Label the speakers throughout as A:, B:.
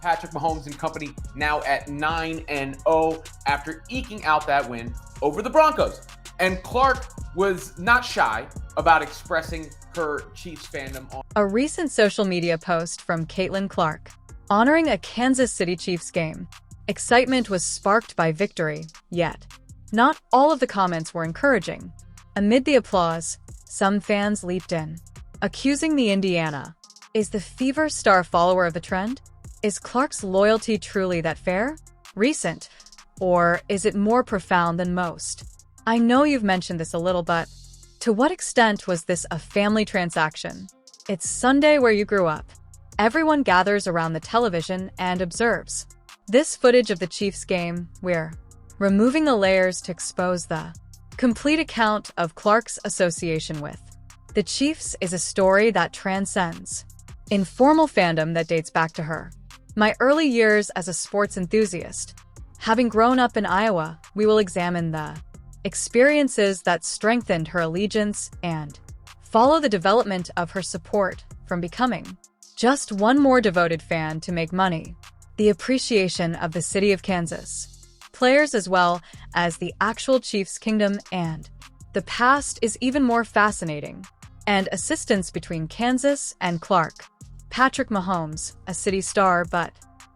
A: Patrick Mahomes and company now at 9-0 after eking out that win over the Broncos. And Clark was not shy about expressing her Chiefs fandom on
B: a recent social media post from Caitlin Clark honoring a Kansas City Chiefs game. Excitement was sparked by victory, yet not all of the comments were encouraging. Amid the applause, some fans leaped in, accusing the Indiana. Is the Fever star follower of the trend? Is Clark's loyalty truly that fair? Recent? Or is it more profound than most? I know you've mentioned this a little, but to what extent was this a family transaction? It's Sunday where you grew up. Everyone gathers around the television and observes. This footage of the Chiefs game, we're removing the layers to expose the complete account of Clark's association with the Chiefs is a story that transcends informal fandom that dates back to her. My early years as a sports enthusiast. Having grown up in Iowa, we will examine the experiences that strengthened her allegiance and follow the development of her support from becoming just one more devoted fan to make money. The appreciation of the city of Kansas, players as well as the actual Chiefs kingdom, and the past is even more fascinating. And assistance between Kansas and Clark. Patrick Mahomes, a city star, but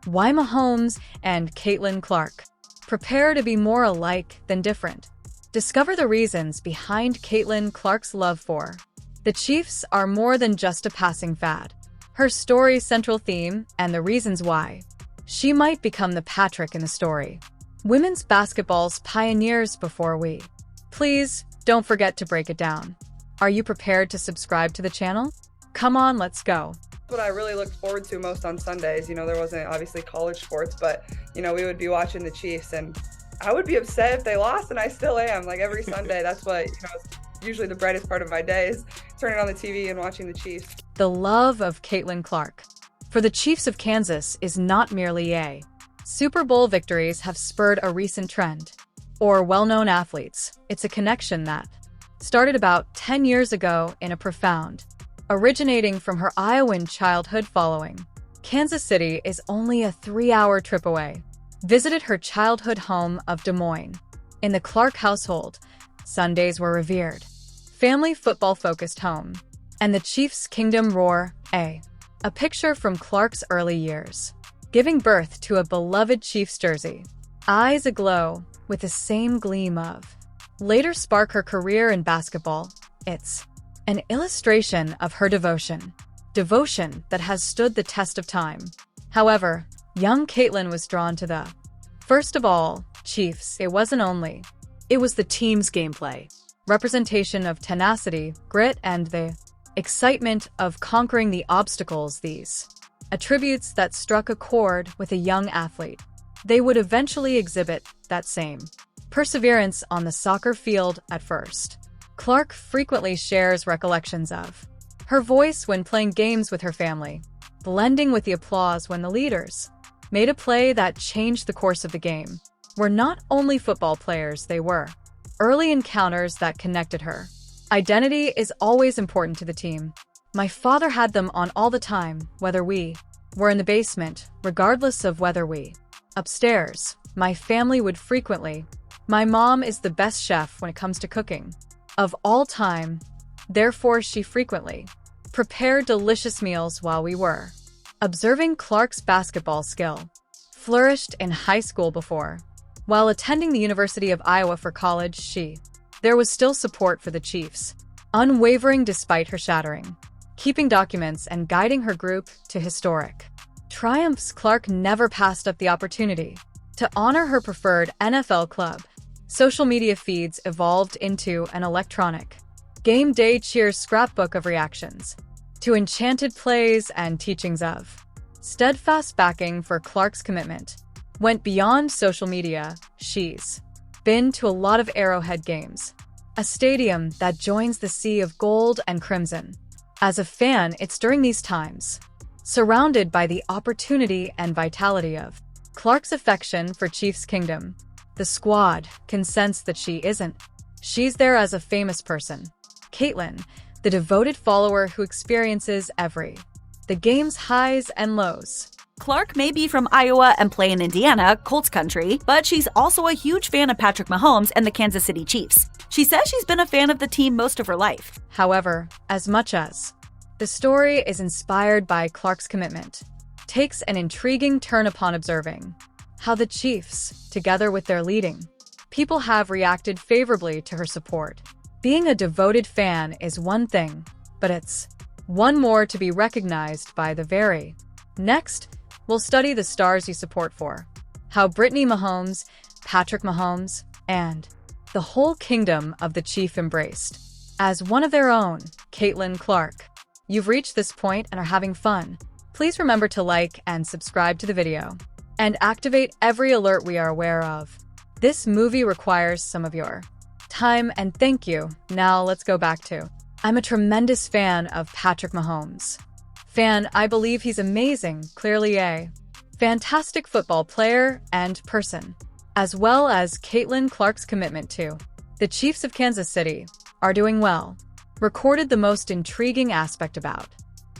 B: why Mahomes and Caitlin Clark? Prepare to be more alike than different. Discover the reasons behind Caitlin Clark's love for the Chiefs are more than just a passing fad. Her story's central theme and the reasons why she might become the Patrick in the story. Women's basketball's pioneers before we. Please don't forget to break it down. Are you prepared to subscribe to the channel? Come on, let's go.
C: What I really looked forward to most on Sundays, there wasn't obviously college sports, but, we would be watching the Chiefs, and I would be upset if they lost, and I still am. Like every Sunday, that's what, is usually the brightest part of my day is turning on the TV and watching the Chiefs.
B: The love of Caitlin Clark for the Chiefs of Kansas is not merely a Super Bowl victories have spurred a recent trend, or well-known athletes. It's a connection that started about 10 years ago in a profound, originating from her Iowan childhood following. Kansas City is only a 3-hour trip away. Visited her childhood home of Des Moines. In the Clark household, Sundays were revered. Family football-focused home. And the Chiefs' kingdom roar, a picture from Clark's early years. Giving birth to a beloved Chiefs jersey. Eyes aglow with the same gleam of later spark her career in basketball. It's an illustration of her devotion that has stood the test of time. However, young Caitlin was drawn to the, first of all, Chiefs. It was the team's gameplay, representation of tenacity, grit, and the excitement of conquering the obstacles. These attributes that struck a chord with a young athlete. They would eventually exhibit that same perseverance on the soccer field at first. Clark frequently shares recollections of her voice when playing games with her family, blending with the applause when the leaders made a play that changed the course of the game. Were not only football players, they were early encounters that connected her. Identity is always important to the team. My father had them on all the time, whether we were in the basement, regardless of whether we upstairs. My family would frequently. My mom is the best chef when it comes to cooking of all time. Therefore, she frequently prepared delicious meals while we were observing. Clark's basketball skill flourished in high school before. While attending the University of Iowa for college, there was still support for the Chiefs, unwavering despite her shattering, keeping documents and guiding her group to historic triumphs. Clark never passed up the opportunity to honor her preferred NFL club. Social media feeds evolved into an electronic game day cheers scrapbook of reactions to enchanted plays and teachings of steadfast backing for Clark's commitment went beyond social media. She's been to a lot of Arrowhead games, a stadium that joins the sea of gold and crimson. As a fan, it's during these times, surrounded by the opportunity and vitality of Clark's affection for Chiefs Kingdom. The squad can sense that she's there as a famous person. Caitlin, the devoted follower who experiences the game's highs and lows.
D: Clark may be from Iowa and play in Indiana, Colts country, but she's also a huge fan of Patrick Mahomes and the Kansas City Chiefs. She says she's been a fan of the team most of her life.
B: However, as much as the story is inspired by Clark's commitment, takes an intriguing turn upon observing how the Chiefs, together with their leading people, have reacted favorably to her support. Being a devoted fan is one thing, but it's one more to be recognized by the very. Next, we'll study the stars you support for. How Brittany Mahomes, Patrick Mahomes, and the whole kingdom of the Chief embraced as one of their own, Caitlin Clark. You've reached this point and are having fun. Please remember to like and subscribe to the video, and activate every alert we are aware of. This movie requires some of your time, and thank you. Now let's go back to, I'm a tremendous fan of Patrick Mahomes. I believe he's amazing, clearly a fantastic football player and person, as well as Caitlin Clark's commitment to the Chiefs of Kansas City are doing well. Recorded the most intriguing aspect about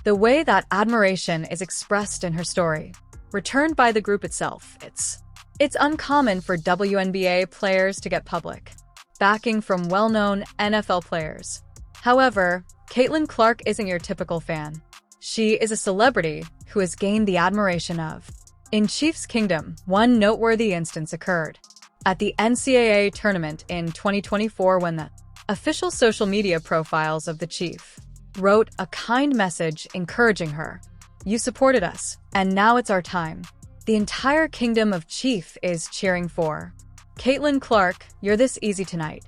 B: the way that admiration is expressed in her story, returned by the group itself. It's uncommon for WNBA players to get public backing from well-known NFL players. However, Caitlin Clark isn't your typical fan. She is a celebrity who has gained the admiration of. In Chiefs Kingdom, one noteworthy instance occurred at the NCAA tournament in 2024 when the official social media profiles of the Chief wrote a kind message encouraging her. You supported us, and now it's our time. The entire kingdom of Chief is cheering for Caitlin Clark. You're this easy tonight.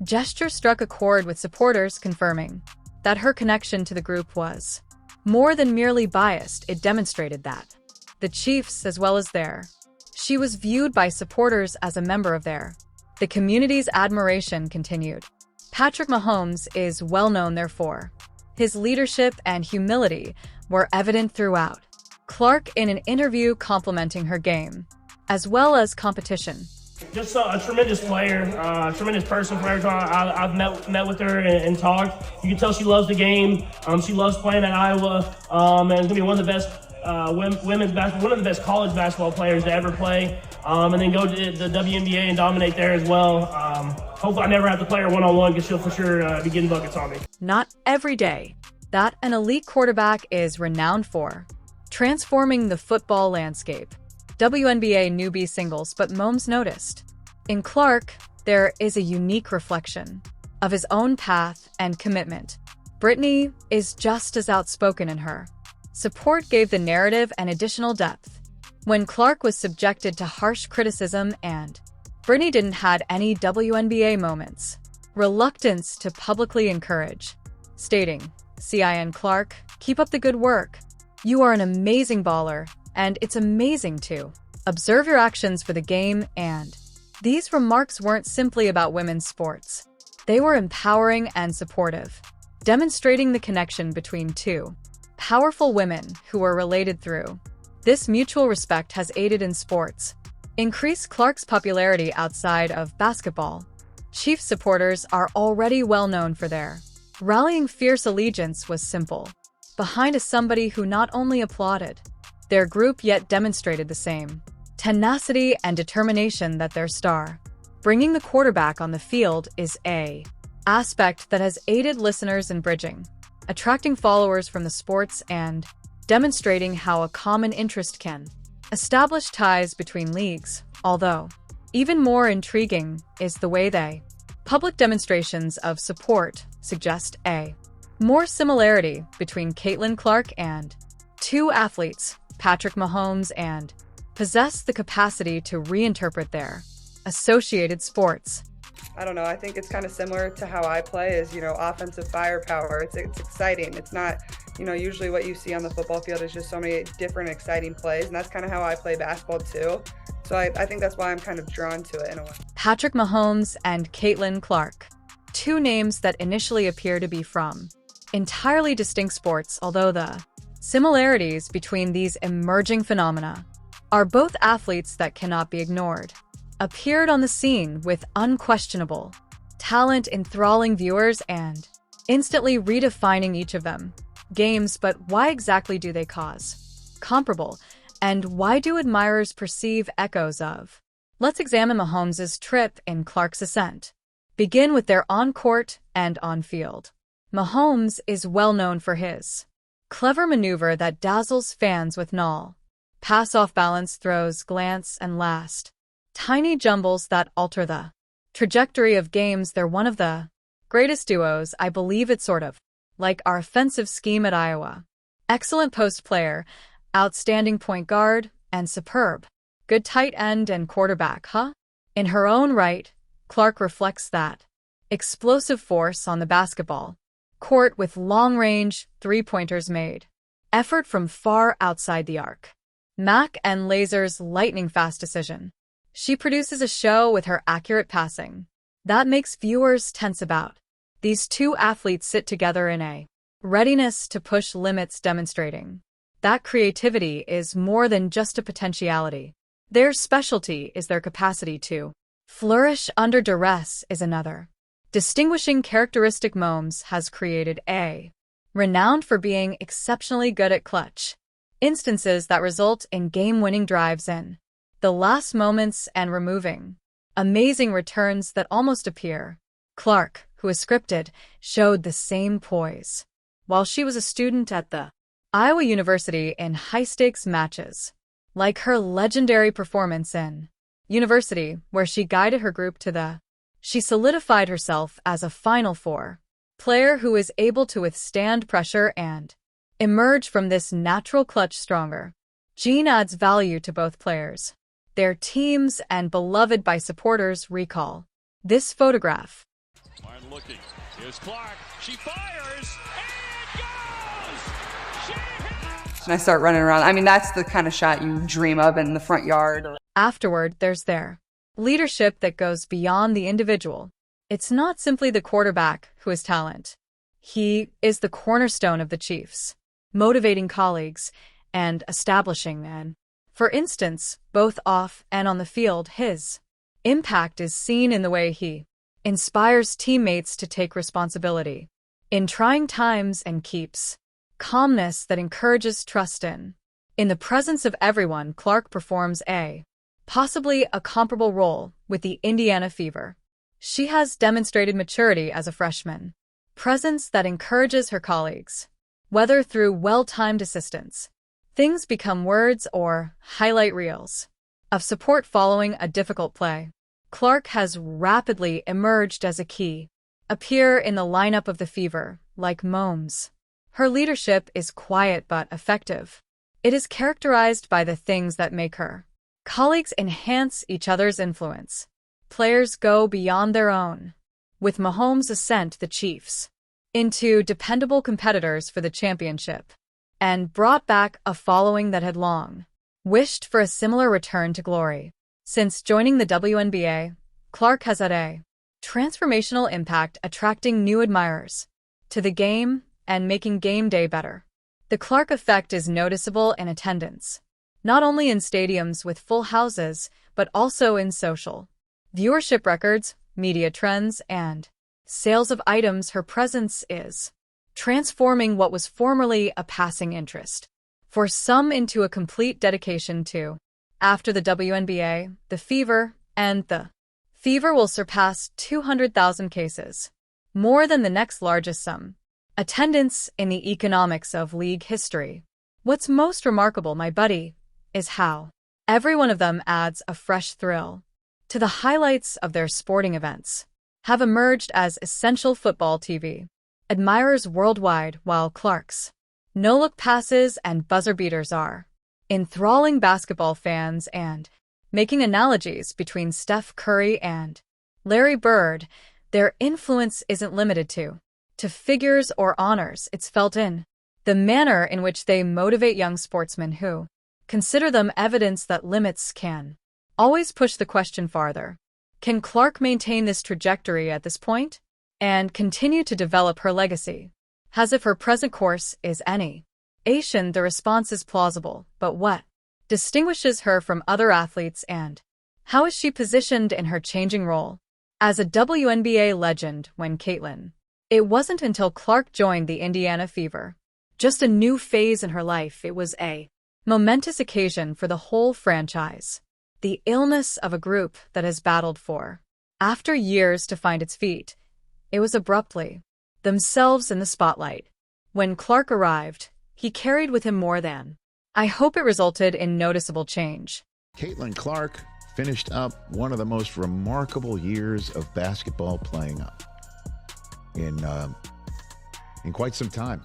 B: Gesture struck a chord with supporters, confirming that her connection to the group was more than merely biased. It demonstrated that the Chiefs, as well as she was viewed by supporters as a member of the community's admiration continued. Patrick Mahomes is well known, therefore. His leadership and humility were evident throughout. Clark, in an interview complimenting her game, as well as competition.
E: Just a tremendous player, tremendous person. From every time I've met with her and talked, you can tell she loves the game. She loves playing at Iowa, and it's gonna be one of the best women's basketball, one of the best college basketball players to ever play, and then go to the WNBA and dominate there as well. Hopefully, I never have to play her one-on-one because she'll for sure be getting buckets on me.
B: Not every day that an elite quarterback is renowned for transforming the football landscape. WNBA newbie singles, but Mahomes noticed. In Clark, there is a unique reflection of his own path and commitment. Brittany is just as outspoken in her support, gave the narrative an additional depth. When Clark was subjected to harsh criticism and Brittany didn't had any WNBA moments, reluctance to publicly encourage, stating, "Cin Clark, keep up the good work. You are an amazing baller, and it's amazing to observe your actions for the game." And these remarks weren't simply about women's sports. They were empowering and supportive, demonstrating the connection between two powerful women who were related through. This mutual respect has aided in sports. Increase Clark's popularity outside of basketball. Chiefs supporters are already well known for their rallying. Fierce allegiance was simple behind a somebody who not only applauded their group yet demonstrated the same tenacity and determination that their star. Bringing the quarterback on the field is a aspect that has aided listeners in bridging, attracting followers from the sports and demonstrating how a common interest can establish ties between leagues. Although, even more intriguing is the way they public demonstrations of support suggest a more similarity between Caitlin Clark and two athletes, Patrick Mahomes, and possess the capacity to reinterpret their associated sports.
C: I don't know. I think it's kind of similar to how I play is, offensive firepower. It's exciting. It's not, usually what you see on the football field is just so many different exciting plays. And that's kind of how I play basketball too. So I think that's why I'm kind of drawn to it in a way.
B: Patrick Mahomes and Caitlin Clark. Two names that initially appear to be from entirely distinct sports, although the similarities between these emerging phenomena are both athletes that cannot be ignored. Appeared on the scene with unquestionable talent, enthralling viewers and instantly redefining each of them games. But why exactly do they cause comparable And why do admirers perceive echoes of? Let's examine Mahomes' trip in Clark's ascent. Begin with their on-court and on-field. Mahomes is well known for his clever maneuver that dazzles fans with pass off balance throws, glance, and last tiny jumbles that alter the trajectory of games. They're one of the greatest duos. I believe it's sort of like our offensive scheme at Iowa. Excellent post player, outstanding point guard, and superb good tight end and quarterback, huh? In her own right, Clark reflects that explosive force on the basketball court with long-range three-pointers made. Effort from far outside the arc. Mac and Laser's lightning-fast decision. She produces a show with her accurate passing that makes viewers tense about. These two athletes sit together in a readiness to push limits, demonstrating that creativity is more than just a potentiality. Their specialty is their capacity to flourish under duress is another distinguishing characteristic. Mahomes has created a renowned for being exceptionally good at clutch instances that result in game-winning drives in the last moments and removing amazing returns that almost appear. Clark, who is scripted, showed the same poise while she was a student at the Iowa University in high-stakes matches, like her legendary performance in University, where she guided her group to she solidified herself as a Final Four player who is able to withstand pressure and emerge from this natural clutch stronger. Jean adds value to both players, their teams, and beloved by supporters. Recall this photograph.
F: Martin looking. Here's Clark. She fires and goes! She hits!
C: And I start running around. I mean, that's the kind of shot you dream of in the front yard.
B: Afterward, there's their leadership that goes beyond the individual. It's not simply the quarterback who is talent. He is the cornerstone of the Chiefs, motivating colleagues and establishing men. For instance, both off and on the field, his impact is seen in the way he inspires teammates to take responsibility in trying times and keeps calmness that encourages trust in the presence of everyone. Clark performs possibly a comparable role with the Indiana Fever. She has demonstrated maturity as a freshman, presence that encourages her colleagues, whether through well-timed assistance. Things become words or highlight reels of support following a difficult play. Clark has rapidly emerged as a key appear in the lineup of the Fever, like Mahomes. Her leadership is quiet but effective. It is characterized by the things that make her colleagues enhance each other's influence. Players go beyond their own. With Mahomes' ascent, the Chiefs into dependable competitors for the championship, and brought back a following that had long wished for a similar return to glory. Since joining the WNBA, Clark has had a transformational impact, attracting new admirers to the game and making game day better. The Clark effect is noticeable in attendance, not only in stadiums with full houses, but also in social viewership records, media trends, and sales of items. Her presence is transforming what was formerly a passing interest for some into a complete dedication to. After the WNBA, the Fever, and the Fever will surpass 200,000 cases, more than the next largest sum attendance in the economics of league history. What's most remarkable, my buddy, is how every one of them adds a fresh thrill to the highlights of their sporting events, have emerged as essential football TV admirers worldwide, while Clark's no-look passes and buzzer beaters are enthralling basketball fans and making analogies between Steph Curry and Larry Bird. Their influence isn't limited to figures or honors. It's felt in the manner in which they motivate young sportsmen who consider them evidence that limits can always push the question farther. Can Clark maintain this trajectory at this point and continue to develop her legacy? As if her present course is any Asian, the response is plausible, but what distinguishes her from other athletes, and how is she positioned in her changing role as a WNBA legend? When Caitlin, it wasn't until Clark joined the Indiana Fever, just a new phase in her life. It was a Momentous occasion for the whole franchise. The illness of a group that has battled for, after years to find its feet, it was abruptly themselves in the spotlight. When Clark arrived, he carried with him more than. I hope it resulted in noticeable change.
G: Caitlin Clark finished up one of the most remarkable years of basketball playing up in quite some time.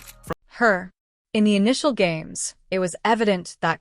B: In the initial games, it was evident that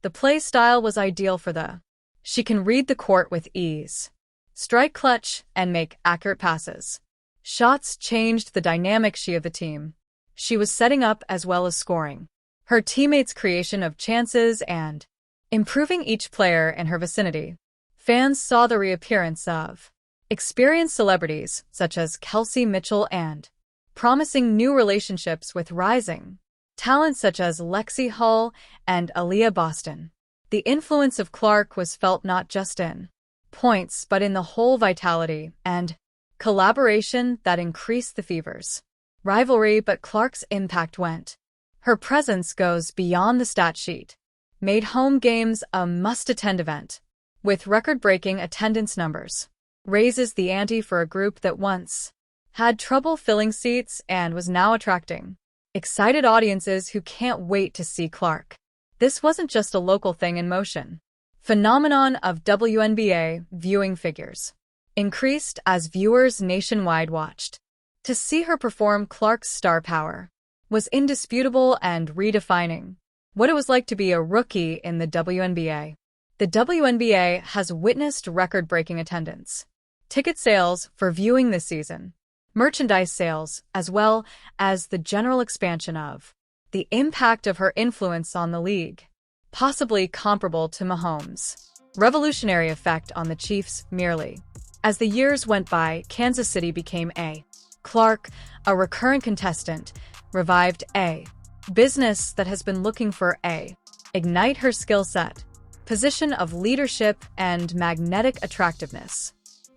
B: the play style was ideal for the. She can read the court with ease, strike clutch, and make accurate passes. Shots changed the dynamic of the team. She was setting up as well as scoring. Her teammates' creation of chances and improving each player in her vicinity. Fans saw the reappearance of experienced celebrities such as Kelsey Mitchell and promising new relationships with rising talent such as Lexi Hull and Aaliyah Boston. The influence of Clark was felt not just in points but in the whole vitality and collaboration that increased the Fever's rivalry, but Clark's impact went. Her presence goes beyond the stat sheet, made home games a must-attend event, with record-breaking attendance numbers, raises the ante for a group that once had trouble filling seats and was now attracting excited audiences who can't wait to see Clark. This wasn't just a local thing in motion. Phenomenon of WNBA viewing figures increased as viewers nationwide watched. To see her perform, Clark's star power was indisputable and redefining what it was like to be a rookie in the WNBA. The WNBA has witnessed record-breaking attendance, ticket sales for viewing this season, merchandise sales, as well as the general expansion of the impact of her influence on the league, possibly comparable to Mahomes' revolutionary effect on the Chiefs merely. As the years went by, Kansas City became a Clark, a recurrent contestant, revived a business that has been looking for a ignite her skill set, position of leadership, and magnetic attractiveness.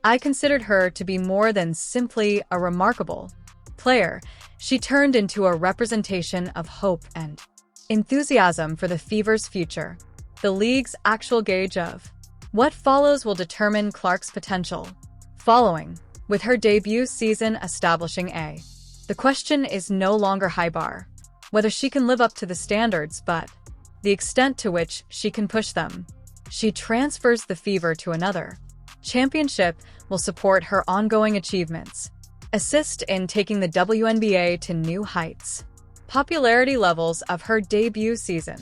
B: I considered her to be more than simply a remarkable player. She turned into a representation of hope and enthusiasm for the Fever's future. The league's actual gauge of what follows will determine Clark's potential. Following, with her debut season establishing the question is no longer high bar, whether she can live up to the standards, but the extent to which she can push them. She transfers the Fever to another championship will support her ongoing achievements, assist in taking the WNBA to new heights. Popularity levels of her debut season.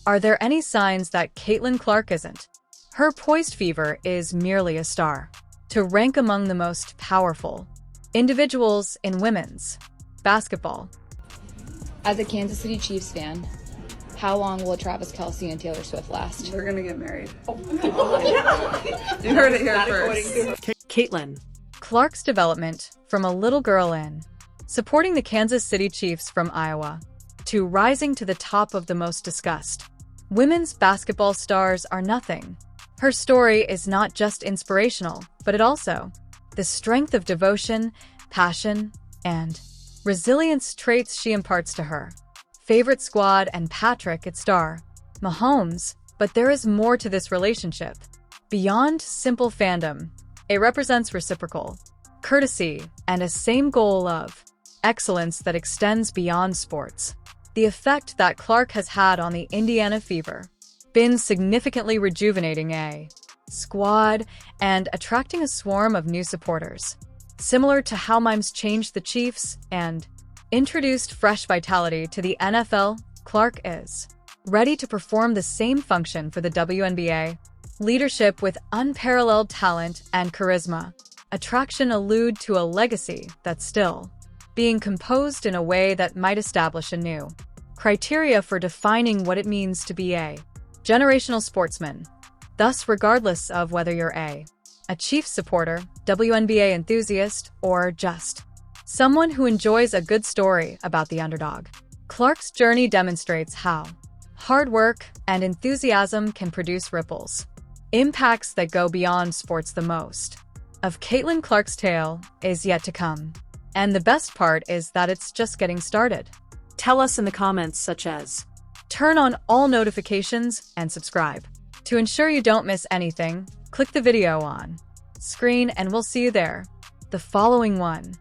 B: Are there any signs that Caitlin Clark isn't? Her poised Fever is merely a star to rank among the most powerful individuals in women's basketball.
H: As a Kansas City Chiefs fan, how long will Travis Kelce and Taylor Swift last?
C: They're gonna get married. You heard it here first.
B: Caitlin Clark's development from a little girl in supporting the Kansas City Chiefs from Iowa to rising to the top of the most discussed women's basketball stars are nothing. Her story is not just inspirational, but it also the strength of devotion, passion, and resilience traits she imparts to her favorite squad and Patrick its star, Mahomes. But there is more to this relationship. Beyond simple fandom, it represents reciprocal courtesy and a same goal of excellence that extends beyond sports. The effect that Clark has had on the Indiana Fever been significantly rejuvenating a squad and attracting a swarm of new supporters. Similar to how Mimes changed the Chiefs and introduced fresh vitality to the NFL, Clark is ready to perform the same function for the WNBA. Leadership with unparalleled talent and charisma. Attraction allude to a legacy that's still being composed in a way that might establish a new criteria for defining what it means to be a generational sportsman. Thus, regardless of whether you're a Chiefs supporter, WNBA enthusiast, or just someone who enjoys a good story about the underdog, Clark's journey demonstrates how hard work and enthusiasm can produce ripples, impacts that go beyond sports. The most of Caitlin Clark's tale is yet to come. And the best part is that it's just getting started.
I: Tell us in the comments, such as,
B: Turn on all notifications and subscribe. To ensure you don't miss anything, click the video on screen and we'll see you there. The following one